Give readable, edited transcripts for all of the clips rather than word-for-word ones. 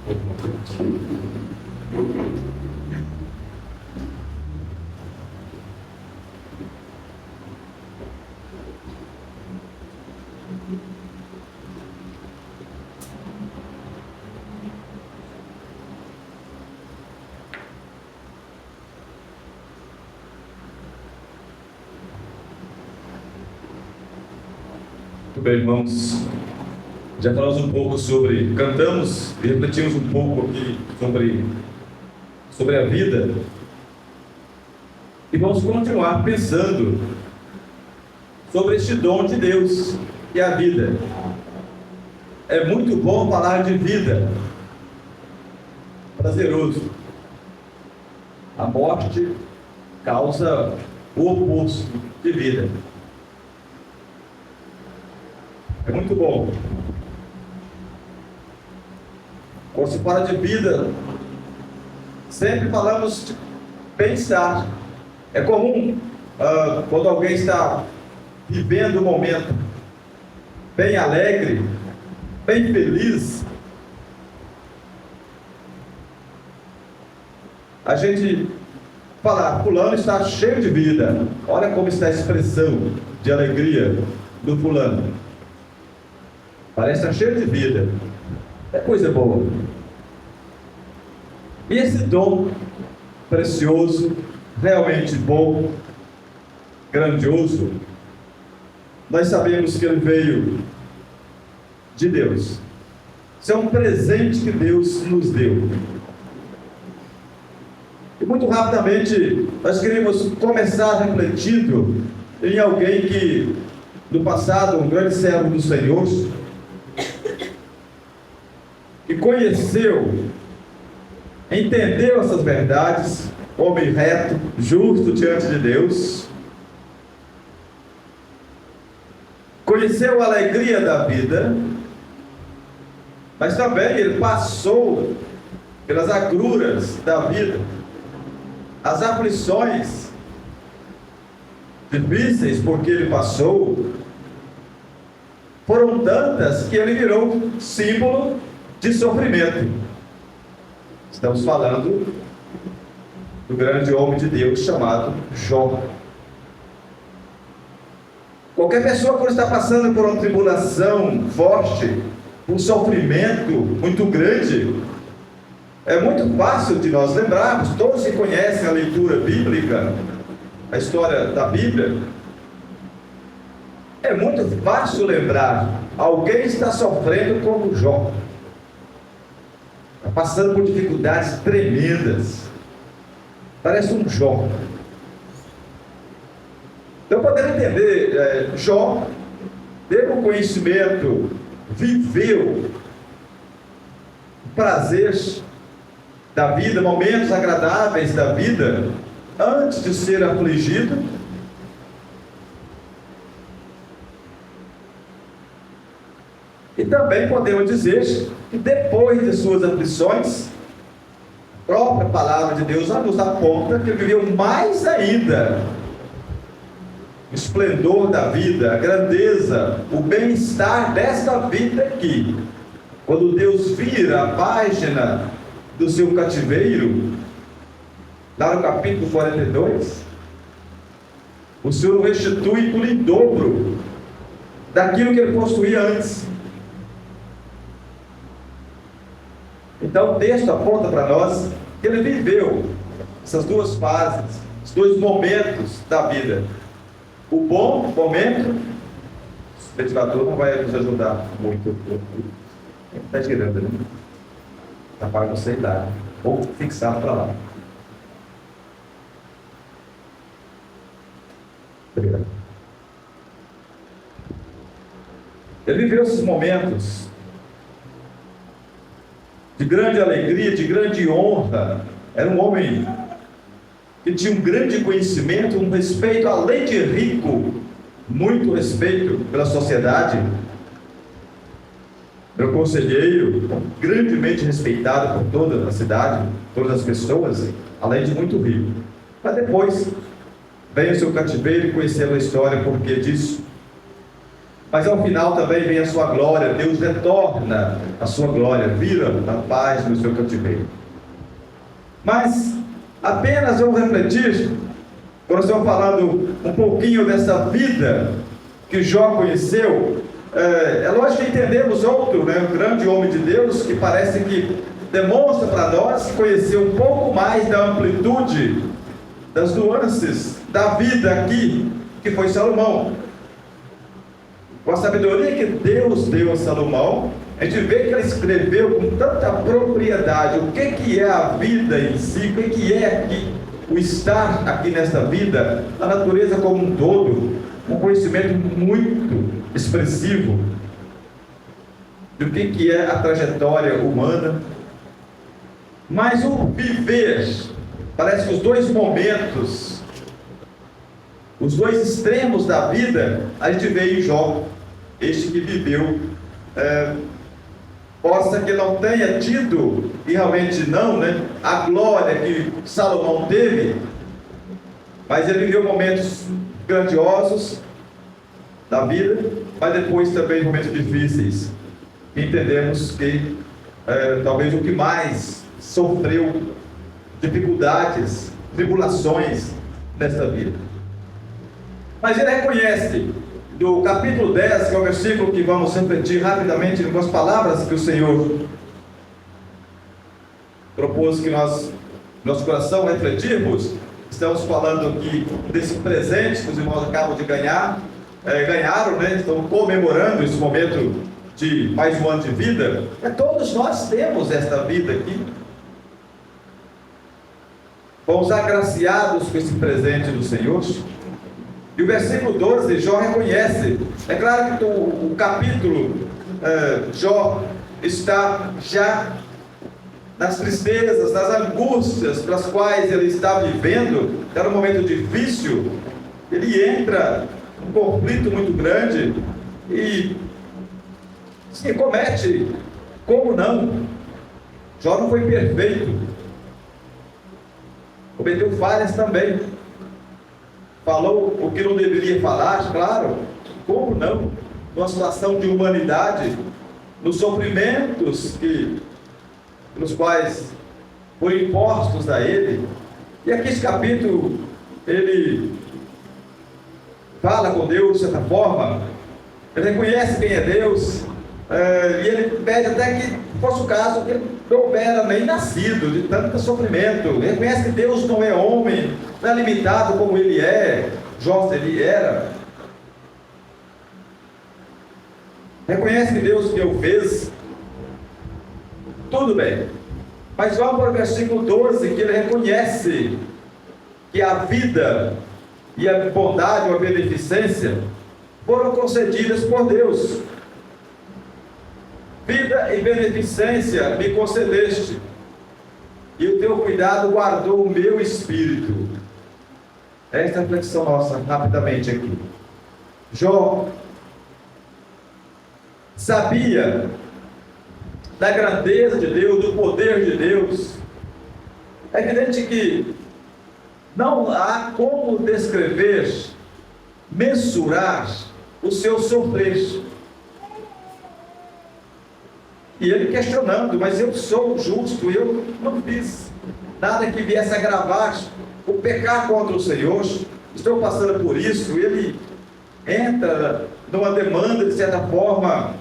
Muito bem, irmãos. Já falamos um pouco cantamos e refletimos um pouco aqui sobre a vida. E vamos continuar pensando sobre este dom de Deus, que é a vida. É muito bom falar de vida. Prazeroso. A morte causa o oposto de vida. É muito bom. Quando se fala de vida, sempre falamos de pensar. É comum, quando alguém está vivendo um momento bem alegre, bem feliz, a gente falar: fulano está cheio de vida. Olha como está a expressão de alegria do fulano. Parece estar cheio de vida. É coisa boa. E esse dom precioso, realmente bom, grandioso, nós sabemos que ele veio de Deus. Isso é um presente que Deus nos deu. E muito rapidamente nós queríamos começar refletindo em alguém que, no passado, um grande servo do Senhor, que conheceu, entendeu essas verdades, homem reto, justo diante de Deus, conheceu a alegria da vida, mas também ele passou pelas agruras da vida, as aflições difíceis porque ele passou, foram tantas que ele virou símbolo de sofrimento. Estamos falando do grande homem de Deus chamado Jó. Qualquer pessoa, quando está passando por uma tribulação forte, um sofrimento muito grande, é muito fácil de nós lembrarmos. Todos que conhecem a leitura bíblica, a história da Bíblia, é muito fácil lembrar: alguém está sofrendo como Jó, está passando por dificuldades tremendas, parece um Jó. Então podemos entender, Jó teve um conhecimento, viveu o prazer da vida, momentos agradáveis da vida, antes de ser afligido. E também podemos dizer que depois de suas aflições, a própria palavra de Deus nos aponta que ele viveu mais ainda o esplendor da vida, a grandeza, o bem-estar desta vida aqui. Quando Deus vira a página do seu cativeiro, lá no capítulo 42, o Senhor o restitui por em dobro daquilo que ele possuía antes. Então o texto aponta para nós que ele viveu essas duas fases, os dois momentos da vida. O bom momento, o ventilador não vai nos ajudar muito. Está girando, né? Capaz de você dar, ou fixar para lá. Obrigado. Ele viveu esses momentos de grande alegria, de grande honra. Era um homem que tinha um grande conhecimento, um respeito, além de rico, muito respeito pela sociedade. Era um conselheiro grandemente respeitado por toda a cidade, todas as pessoas, além de muito rico. Mas depois veio o seu cativeiro e conheceu a história, porque disso. mas ao final também vem a sua glória. Deus retorna a sua glória, vira a paz no seu cativeiro. Mas apenas vamos refletir, quando estamos falando um pouquinho dessa vida que Jó conheceu. É lógico que entendemos outro, um grande homem de Deus, que parece que demonstra para nós conhecer um pouco mais da amplitude, das nuances da vida aqui, que foi Salomão. Com a sabedoria que Deus deu a Salomão, a gente vê que ele escreveu com tanta propriedade o que é a vida em si, o que é aqui, o estar aqui nesta vida, a natureza como um todo, um conhecimento muito expressivo do que é a trajetória humana. Mas o viver, parece que os dois momentos, os dois extremos da vida, a gente vê em Jó, este que viveu, possa que não tenha tido, e realmente não, a glória que Salomão teve, mas ele viveu momentos grandiosos da vida, mas depois também momentos difíceis. Entendemos que talvez o que mais sofreu dificuldades, tribulações nesta vida. Mas ele reconhece, do capítulo 10, que é o versículo que vamos refletir rapidamente com as palavras que o Senhor propôs que nós, nosso coração, refletirmos. Estamos falando aqui desse presente que os irmãos acabam de ganharam, estão comemorando esse momento de mais um ano de vida. Todos nós temos esta vida aqui. Fomos agraciados com esse presente do Senhor. E o versículo 12, Jó reconhece. É claro que o capítulo, Jó está já nas tristezas, nas angústias pelas quais ele está vivendo. Era um momento difícil. Ele entra num conflito muito grande e se comete, como não? Jó não foi perfeito, cometeu falhas também, falou o que não deveria falar, claro, como não? Numa situação de humanidade, nos sofrimentos nos quais foram impostos a ele. E aqui esse capítulo, ele fala com Deus de certa forma, ele reconhece quem é Deus, e ele pede até que fosse o caso que ele não houvera nem nascido de tanto sofrimento. Ele reconhece que Deus não é homem, não é limitado como ele é, Jó ele era. Reconhece que Deus que o fez. Tudo bem. Mas vamos para o versículo 12, que ele reconhece que a vida e a bondade ou a beneficência foram concedidas por Deus. Vida e beneficência me concedeste, e o teu cuidado guardou o meu espírito. Esta é a reflexão nossa, rapidamente aqui. Jó sabia da grandeza de Deus, do poder de Deus. É evidente que não há como descrever, mensurar o seu sofrer. E ele questionando, mas eu sou justo, eu não fiz nada que viesse agravar o pecar contra o Senhor, estou passando por isso. Ele entra numa demanda, de certa forma,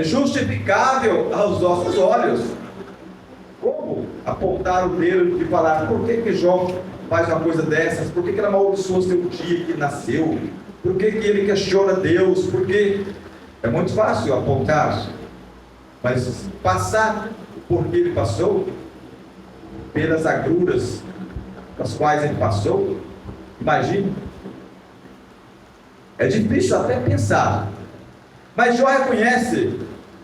justificável aos nossos olhos. Como apontar o dedo e falar, por que Jó faz uma coisa dessas? Por que ele amaldiçoou seu dia que nasceu? Por que ele questiona Deus? Porque é muito fácil apontar, mas passar por que ele passou, pelas agruras das quais ele passou, imagine, é difícil até pensar. Mas Jó reconhece,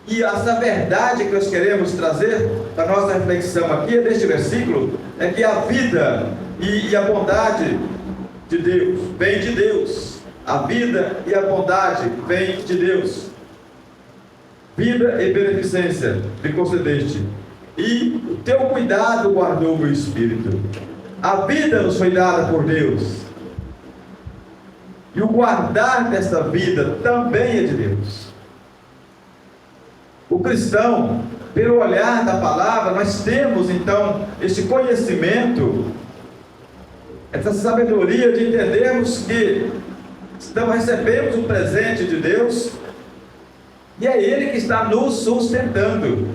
e essa verdade que nós queremos trazer para a nossa reflexão aqui, deste versículo, é que a vida e a bondade de Deus vem de Deus. A vida e a bondade vem de Deus. Vida e beneficência me concedeste, e o teu cuidado guardou o meu espírito. A vida nos foi dada por Deus. E o guardar desta vida também é de Deus. O cristão, pelo olhar da palavra, nós temos então este conhecimento, essa sabedoria de entendermos que recebemos o presente de Deus, e é Ele que está nos sustentando,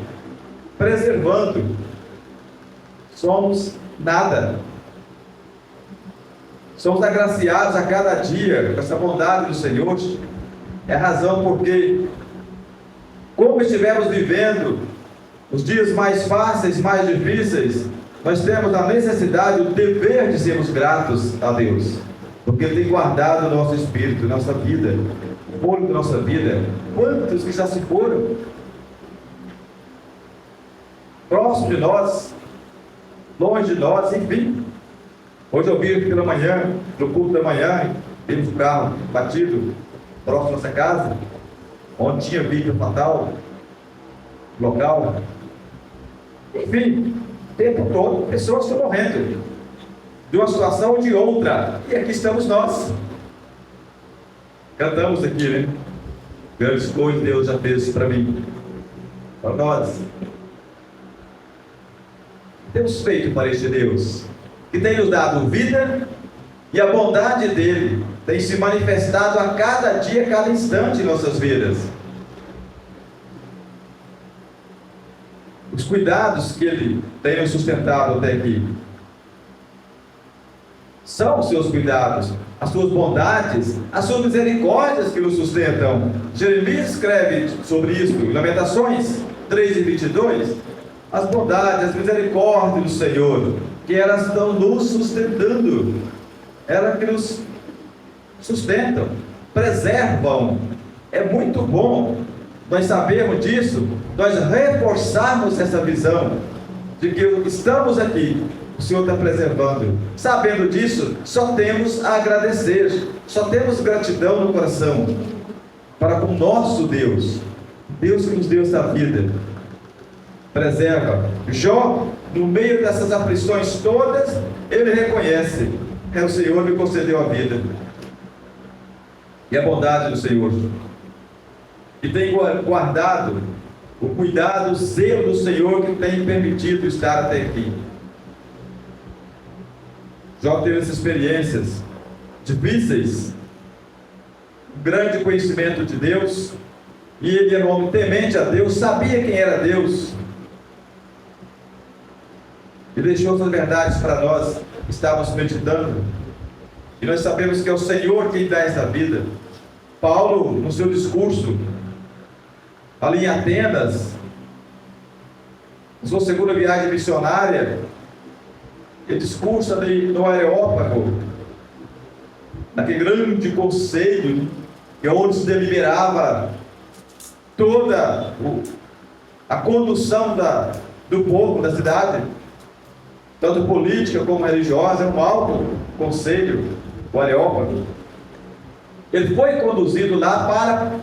preservando. Somos nada. Somos agraciados a cada dia com essa bondade do Senhor. É a razão porque, como estivermos vivendo os dias mais fáceis, mais difíceis, nós temos a necessidade, o dever de sermos gratos a Deus, porque Ele tem guardado o nosso espírito, nossa vida, o fôlego da nossa vida. Quantos que já se foram, próximo de nós, longe de nós, enfim. Hoje eu vi pela manhã, no culto da manhã, vimos o carro batido, próximo da nossa casa, onde tinha vítima fatal, local. Enfim, o tempo todo, pessoas estão morrendo, de uma situação ou de outra, e aqui estamos nós. Cantamos aqui, né? Grandes coisas Deus já fez para mim, para nós. Temos feito para este Deus, que tem nos dado vida, e a bondade dele tem se manifestado a cada dia, a cada instante em nossas vidas. Os cuidados que ele tem nos sustentado até aqui são os seus cuidados, as suas bondades, as suas misericórdias que nos sustentam. Jeremias escreve sobre isso em Lamentações 3:22, as bondades, as misericórdias do Senhor, que elas estão nos sustentando, elas que nos sustentam, preservam. É muito bom nós sabermos disso, nós reforçarmos essa visão de que estamos aqui, o Senhor está preservando. Sabendo disso, só temos a agradecer, só temos gratidão no coração para com o nosso Deus, Deus que nos deu essa vida. Preserva. Jó, no meio dessas aflições todas, ele reconhece: é o Senhor que me concedeu a vida, e a bondade do Senhor, e tem guardado o cuidado, o zelo do Senhor que tem permitido estar até aqui. Jó teve essas experiências difíceis, um grande conhecimento de Deus, e ele era um homem temente a Deus, sabia quem era Deus, e deixou essas verdades para nós, estávamos meditando, e nós sabemos que é o Senhor quem dá essa vida. Paulo, no seu discurso, ali em Atenas, na sua segunda viagem missionária, ele discursa ali no Areópago, naquele grande conselho, que é onde se deliberava toda a condução do povo, da cidade, tanto política como religiosa. É um alto conselho, o Areópago. Ele foi conduzido lá para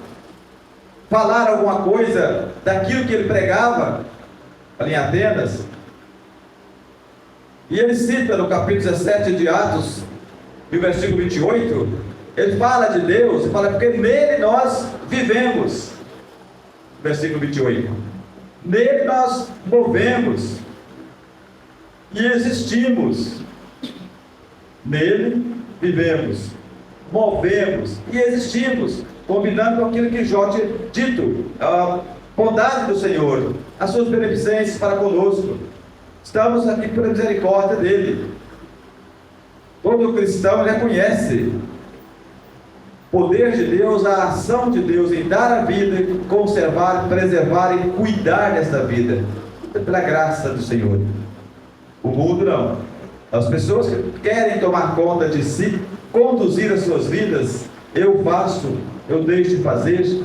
falar alguma coisa daquilo que ele pregava ali em Atenas. E ele cita no capítulo 17 de Atos, no versículo 28, ele fala de Deus, e fala: porque nele nós vivemos. Versículo 28. Nele nós movemos e existimos. Nele vivemos, movemos e existimos, combinando com aquilo que Jó tinha dito, a bondade do Senhor, as suas beneficências para conosco. Estamos aqui pela misericórdia dele. Todo cristão reconhece o poder de Deus, a ação de Deus em dar a vida, conservar, preservar e cuidar dessa vida, pela graça do Senhor. O mundo não. As pessoas que querem tomar conta de si, conduzir as suas vidas, eu faço, eu deixo de fazer,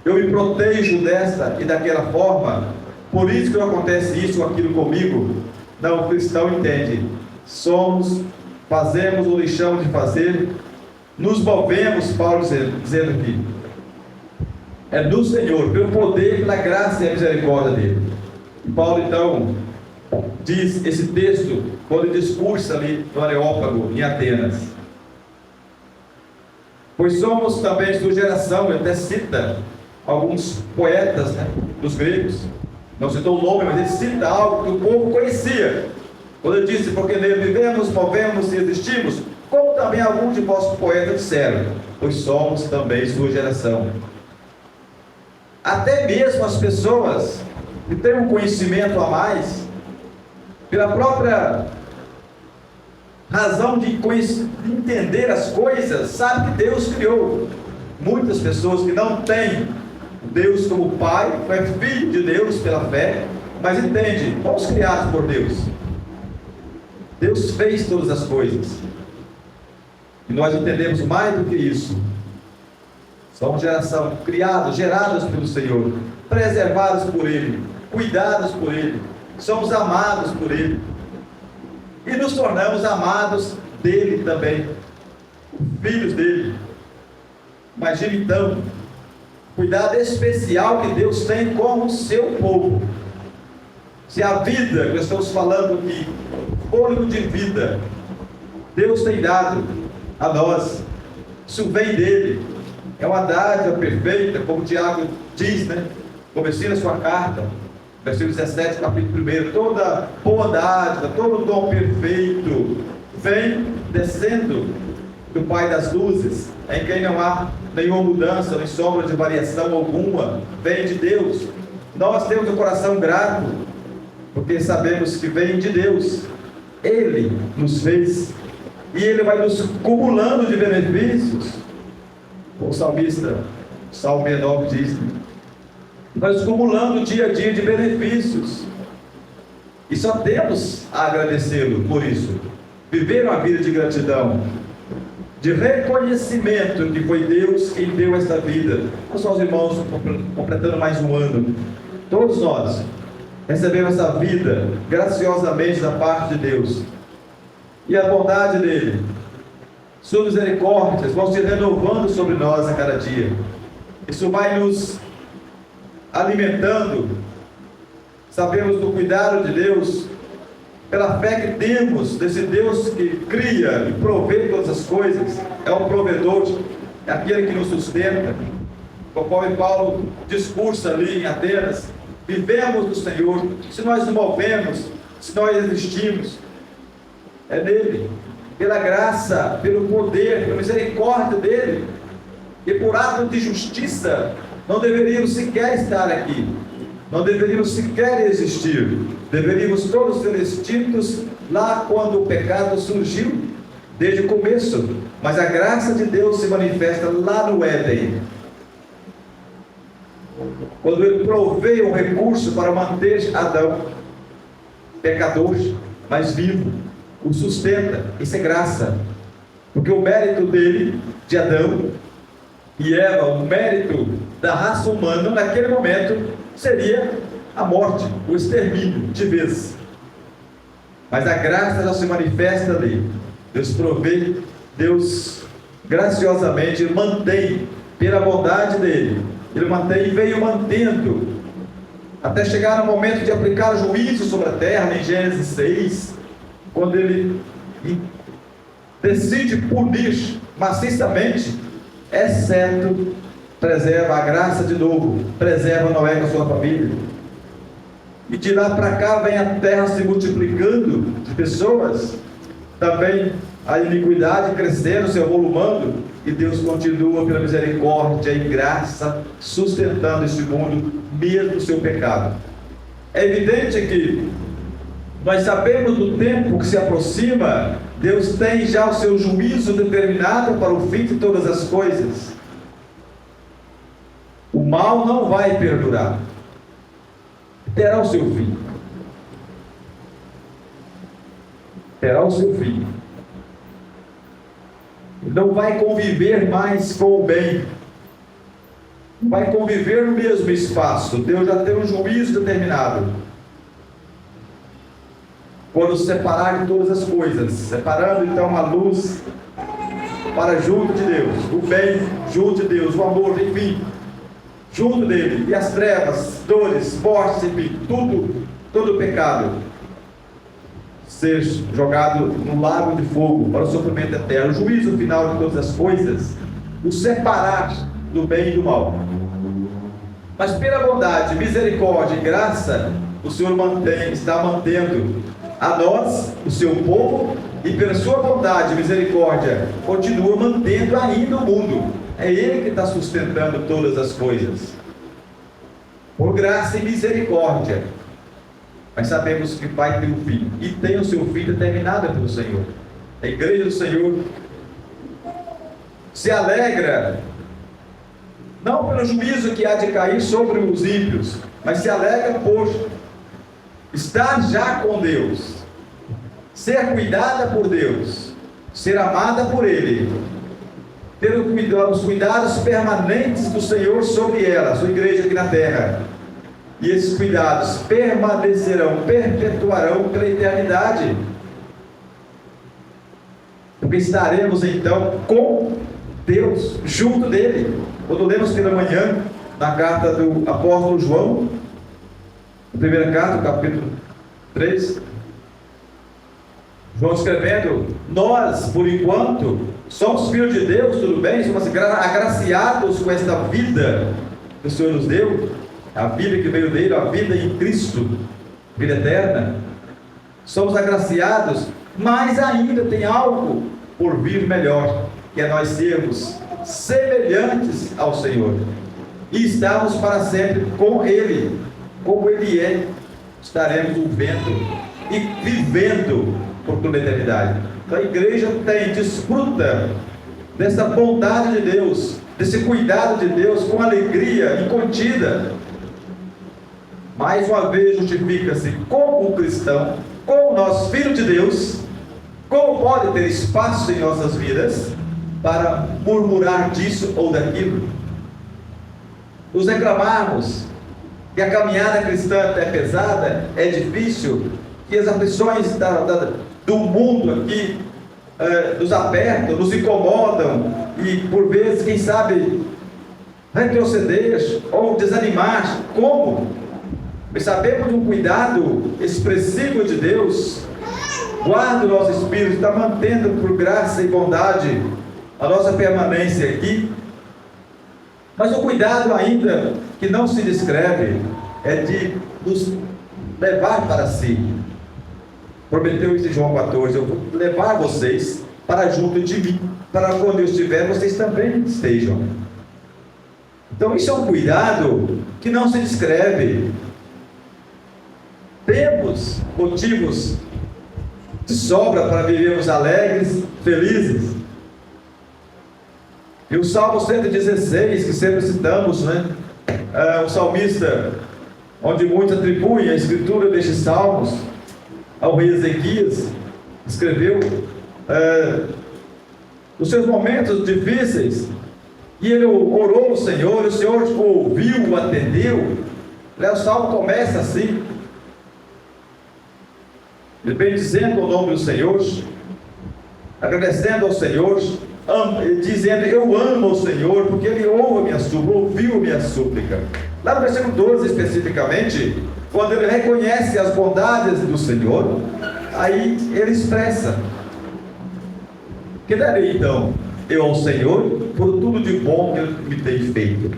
eu me protejo dessa e daquela forma, por isso que não acontece isso ou aquilo comigo. Não, o cristão entende: somos, fazemos ou deixamos de fazer, nos movemos, Paulo dizendo aqui, é do Senhor, pelo poder, pela graça e a misericórdia dele. E Paulo então diz esse texto quando ele discursa ali no Areópago, em Atenas: Pois somos também sua geração. Ele até cita alguns poetas, né, dos gregos. Não citou o nome, mas ele cita algo que o povo conhecia. Quando ele disse: porque nele vivemos, movemos e existimos, como também alguns de vossos poetas disseram, pois somos também sua geração. Até mesmo as pessoas que têm um conhecimento a mais, pela própria razão de entender as coisas, sabe que Deus criou. Muitas pessoas que não têm Deus como Pai, é filho de Deus pela fé, mas entende, fomos criados por Deus. Deus fez todas as coisas. E nós entendemos mais do que isso. Somos geração criados, gerados pelo Senhor, preservados por Ele, cuidados por Ele, somos amados por Ele. E nos tornamos amados dele também, filhos dele. Imagine então o cuidado especial que Deus tem com o seu povo. Se a vida que nós estamos falando aqui, fôlego de vida, Deus tem dado a nós, isso vem dele, é uma dádiva perfeita, como o Tiago diz, né? Comecinho da sua carta, versículo 17, capítulo 1, toda boa dádiva, todo dom perfeito, vem descendo do Pai das luzes, em quem não há nenhuma mudança, nem sombra de variação alguma, vem de Deus. Nós temos o coração grato, porque sabemos que vem de Deus. Ele nos fez, e Ele vai nos cumulando de benefícios. O salmista, Salmo 69 diz, nós acumulando dia a dia de benefícios, e só temos a agradecê-lo por isso. Viver uma vida de gratidão, de reconhecimento que foi Deus quem deu esta vida. Os nossos irmãos completando mais um ano, todos nós recebemos essa vida graciosamente da parte de Deus, e a bondade dele, suas misericórdias vão se renovando sobre nós a cada dia. Isso vai nos alimentando. Sabemos do cuidado de Deus, pela fé que temos desse Deus que cria e provê todas as coisas, é o provedor, é aquele que nos sustenta. Conforme Paulo discursa ali em Atenas, vivemos do Senhor. Se nós nos movemos, se nós existimos, é nele, pela graça, pelo poder, pela misericórdia dele. E por ato de justiça, não deveríamos sequer estar aqui, não deveríamos sequer existir. Deveríamos todos ser extintos lá quando o pecado surgiu, desde o começo. Mas a graça de Deus se manifesta lá no Éden, quando Ele provê um recurso para manter Adão, pecador, mas vivo, o sustenta. Isso é graça, porque o mérito dele, de Adão e Eva, o mérito da raça humana naquele momento seria a morte, o extermínio de vez. Mas a graça já se manifesta ali. Deus provê, Deus graciosamente mantém, pela bondade dele, ele mantém e veio mantendo até chegar no momento de aplicar juízo sobre a terra, em Gênesis 6, quando ele decide punir maciçamente, exceto preserva a graça de novo, preserva Noé com a sua família. E de lá para cá vem a terra se multiplicando de pessoas, também a iniquidade crescendo, se avolumando, e Deus continua pela misericórdia e graça sustentando este mundo, mesmo o seu pecado. É evidente que nós sabemos do tempo que se aproxima. Deus tem já o seu juízo determinado para o fim de todas as coisas. O mal não vai perdurar, terá o seu fim. Terá o seu fim. Não vai conviver mais com o bem, não vai conviver no mesmo espaço. Deus já tem um juízo determinado. Quando separar de todas as coisas, separando então a luz para junto de Deus, o bem junto de Deus, o amor, enfim, junto dele, e as trevas, dores, mortes, enfim, todo o pecado ser jogado no lago de fogo para o sofrimento eterno, o juízo final de todas as coisas. nos separar do bem e do mal. Mas pela bondade, misericórdia e graça, o Senhor está mantendo a nós, o seu povo, e pela sua bondade e misericórdia, continua mantendo ainda o mundo. É Ele que está sustentando todas as coisas. Por graça e misericórdia. Mas sabemos que vai ter um fim, e tem o seu fim determinado pelo Senhor. A igreja do Senhor se alegra, não pelo juízo que há de cair sobre os ímpios, mas se alegra por estar já com Deus, ser cuidada por Deus, ser amada por Ele, ter os cuidados permanentes do Senhor sobre ela, sua igreja aqui na terra. E esses cuidados permanecerão, perpetuarão pela eternidade. Porque estaremos então com Deus, junto dele. Quando lemos pela manhã, na carta do apóstolo João, na primeira carta, capítulo 3, João escrevendo: nós, por enquanto, somos filhos de Deus, tudo bem, somos agraciados com esta vida que o Senhor nos deu, a vida que veio dele, a vida em Cristo, vida eterna. Somos agraciados, mas ainda tem algo por vir melhor, que é nós sermos semelhantes ao Senhor e estarmos para sempre com Ele, como Ele é. Estaremos vivendo e vivendo por toda a eternidade. Então a igreja desfruta dessa bondade de Deus, desse cuidado de Deus com alegria incontida. Mais uma vez justifica-se como um cristão, como nós, filhos de Deus, como pode ter espaço em nossas vidas para murmurar disso ou daquilo, nos reclamarmos que a caminhada cristã é pesada, é difícil, que as aflições do mundo aqui nos apertam, nos incomodam, e por vezes, quem sabe, retroceder ou desanimar. Como? Mas sabemos um cuidado expressivo de Deus, guarda o nosso espírito, está mantendo por graça e bondade a nossa permanência aqui. Mas o cuidado ainda que não se descreve é de nos levar para si. Prometeu isso em João 14: eu vou levar vocês para junto de mim, para quando eu estiver, vocês também estejam. Então isso é um cuidado que não se descreve. Temos motivos de sobra para vivermos alegres, felizes. E o Salmo 116, que sempre citamos, o salmista, onde muitos atribuem a escritura destes salmos ao rei Ezequias, escreveu os seus momentos difíceis, e ele orou ao Senhor, e o Senhor ouviu, o atendeu. O salmo começa assim, ele vem dizendo o nome do Senhor, agradecendo ao Senhor, dizendo: eu amo o Senhor, porque Ele ouviu a minha súplica. Lá no versículo 12 especificamente, quando ele reconhece as bondades do Senhor, aí ele expressa: que darei então eu ao Senhor por tudo de bom que Ele me tem feito?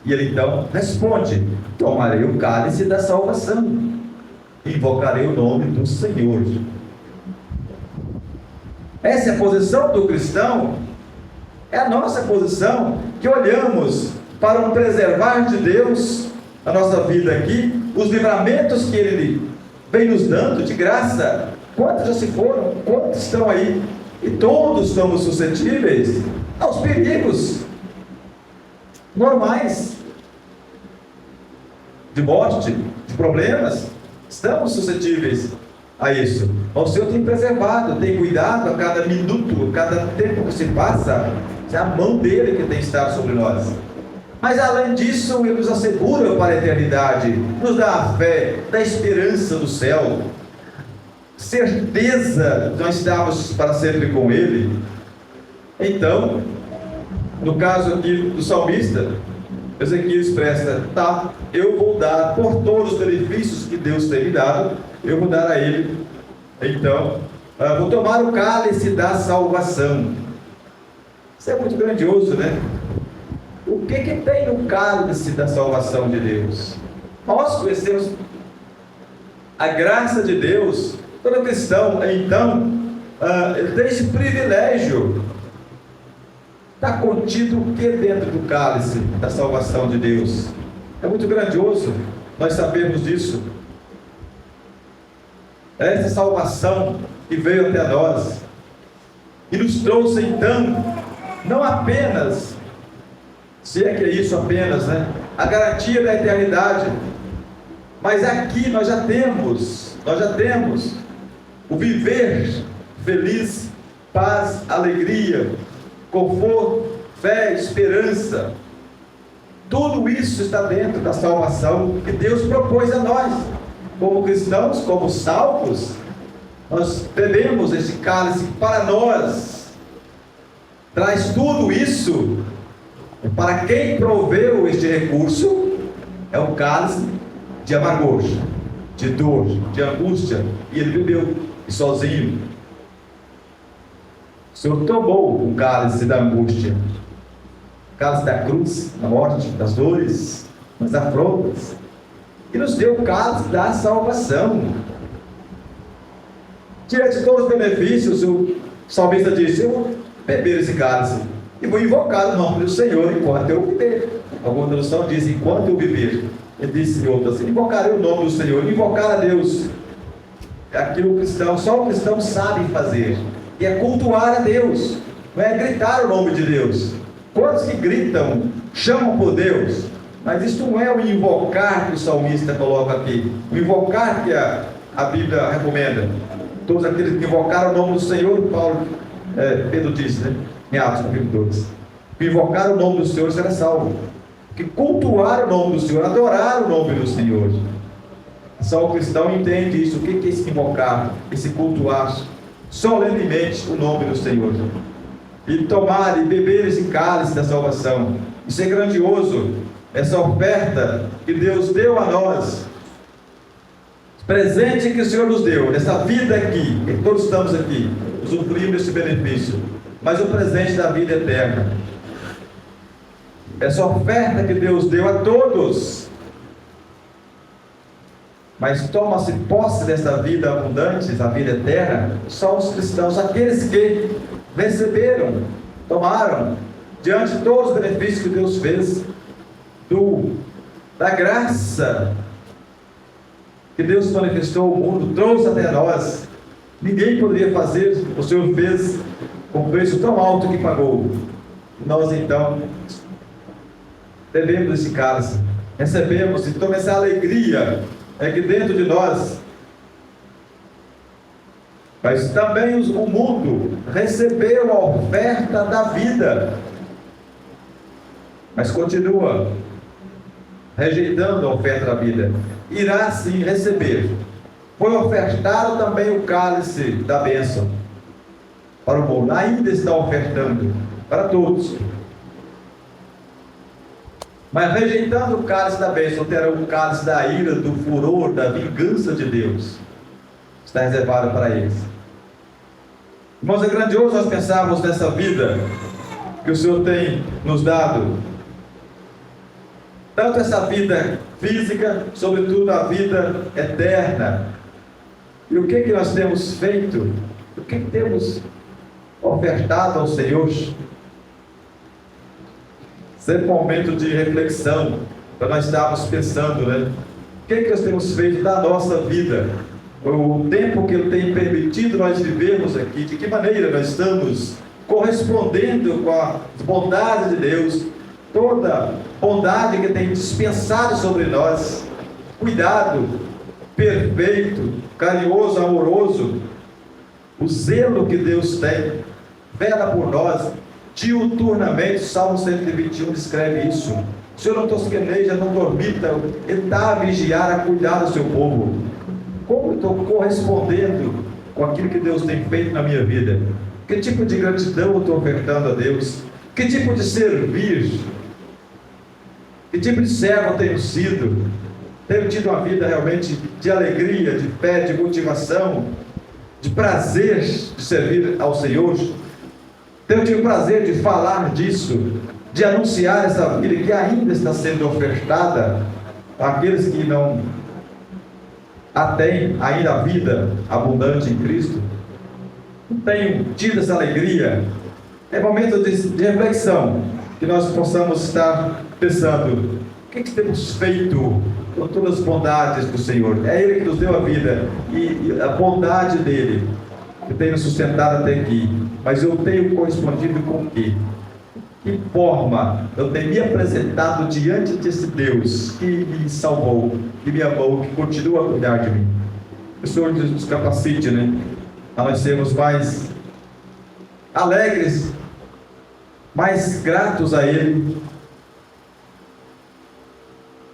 E ele então responde: tomarei o cálice da salvação, invocarei o nome do Senhor. Essa é a posição do cristão, é a nossa posição, que olhamos para o preservar de Deus a nossa vida aqui, os livramentos que Ele vem nos dando de graça. Quantos já se foram? Quantos estão aí? E todos somos suscetíveis aos perigos normais de morte, de problemas. Estamos suscetíveis a isso. O Senhor tem preservado, tem cuidado a cada minuto, a cada tempo que se passa. É a mão dele que tem estado sobre nós. Mas além disso, Ele nos assegura para a eternidade, nos dá a fé, dá a esperança do céu, certeza de nós estarmos para sempre com Ele. Então, no caso aqui do salmista, Ezequiel expressa: tá, eu vou dar por todos os benefícios que Deus tem me dado, eu vou dar a Ele. Então, vou tomar o cálice da salvação. Isso é muito grandioso, né? O que tem no cálice da salvação de Deus? Nós conhecemos a graça de Deus. Todo cristão, então, ele tem esse privilégio. Está contido o que dentro do cálice da salvação de Deus? É muito grandioso, nós sabemos disso. É essa salvação que veio até nós e nos trouxe, então, não apenas, se é que é isso apenas, né? A garantia da eternidade, mas aqui nós já temos o viver feliz, paz, alegria, conforto, fé, esperança. Tudo isso está dentro da salvação que Deus propôs a nós. Como cristãos, como salvos, nós bebemos esse cálice para nós. Traz tudo isso. Para quem proveu este recurso, é um cálice de amargor, de dor, de angústia. E ele bebeu, e sozinho. O Senhor tomou o cálice da angústia, o cálice da cruz, da morte, das dores, das afrontas, e nos deu o cálice da salvação. Diante de todos os benefícios, o salmista disse: eu vou beber esse cálice e vou invocar o nome do Senhor enquanto eu viver. Alguma tradução diz: enquanto eu viver. Ele disse em outras: invocarei o nome do Senhor. Invocar a Deus é aquilo que só o cristão sabe fazer, e é cultuar a Deus, não é gritar o nome de Deus. Quantos que gritam, chamam por Deus, mas isso não é o invocar que o salmista coloca aqui, o invocar que a Bíblia recomenda. Todos aqueles que invocaram o nome do Senhor, Pedro disse, né, em Atos capítulo 2, que invocar o nome do Senhor será salvo. Que cultuar o nome do Senhor, adorar o nome do Senhor. Só o cristão entende isso. O que é esse invocar, esse cultuar solenemente o nome do Senhor, e tomar e beber esse cálice da salvação? Isso é grandioso, essa oferta que Deus deu a nós, presente que o Senhor nos deu, nessa vida aqui, que todos estamos aqui, usufruindo desse benefício, mas o presente da vida eterna, essa oferta que Deus deu a todos. Mas toma-se posse dessa vida abundante, da vida eterna, só os cristãos, aqueles que receberam, tomaram, diante de todos os benefícios que Deus fez, da graça que Deus manifestou ao mundo, trouxe até nós. Ninguém poderia fazer, o Senhor fez com preço tão alto que pagou. Nós então bebemos esse cálice, recebemos, e toma essa alegria, é que dentro de nós, mas também o mundo recebeu a oferta da vida, mas continua rejeitando a oferta da vida. Irá sim receber. Foi ofertado também o cálice da bênção para o mundo, ainda está ofertando para todos. Mas rejeitando o cálice da bênção, terá o cálice da ira, do furor, da vingança de Deus. Está reservado para eles. Irmãos, é grandioso nós pensarmos nessa vida que o Senhor tem nos dado. Tanto essa vida física, sobretudo a vida eterna. E o que nós temos feito? O que temos ofertado ao Senhor? Sempre um momento de reflexão, para nós estarmos pensando, né? O que nós temos feito da nossa vida? O tempo que Ele tem permitido nós vivermos aqui, de que maneira nós estamos correspondendo com as bondades de Deus, toda bondade que tem dispensado sobre nós, cuidado perfeito, carinhoso, amoroso, o zelo que Deus tem, vela por nós diuturnamente. Salmo 121 descreve isso. O Senhor não tosqueneja, não dormita, Ele está a vigiar, a cuidar do seu povo. Como eu estou correspondendo com aquilo que Deus tem feito na minha vida? Que tipo de gratidão eu estou ofertando a Deus? Que tipo de servir? Que tipo de servo eu tenho sido? Tenho tido uma vida realmente de alegria, de fé, de motivação, de prazer de servir ao Senhor? Então eu tive o prazer de falar disso, de anunciar essa vida que ainda está sendo ofertada àqueles que não a têm ainda a vida abundante em Cristo. Não tenho tido essa alegria. É momento de reflexão, que nós possamos estar pensando: o que temos feito com todas as bondades do Senhor? É Ele que nos deu a vida e a bondade dele que tem nos sustentado até aqui. Mas eu tenho correspondido com o quê? Que forma eu tenho me apresentado diante desse Deus que me salvou, que me amou, que continua a cuidar de mim? Que o Senhor nos capacite, a nós sermos mais alegres, mais gratos a Ele,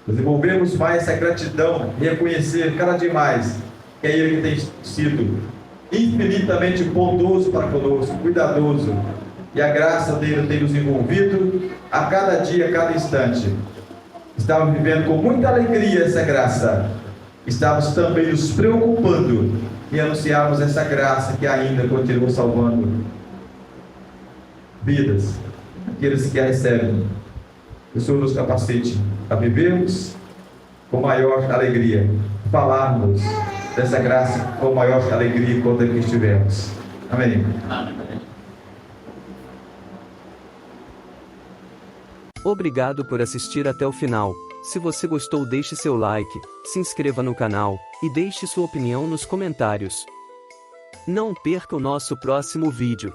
desenvolvemos mais essa gratidão e reconhecer cada dia mais que é Ele que tem sido infinitamente bondoso para conosco, cuidadoso, e a graça dele tem nos envolvido a cada dia, a cada instante. Estamos vivendo com muita alegria essa graça. Estamos também nos preocupando em anunciarmos essa graça que ainda continua salvando vidas, aqueles que a recebem. Que o Senhor nos capacite a vivermos com maior alegria, falarmos dessa graça com maior alegria quando aqui estivermos. Amém. Obrigado por assistir até o final. Se você gostou, deixe seu like, se inscreva no canal e deixe sua opinião nos comentários. Não perca o nosso próximo vídeo.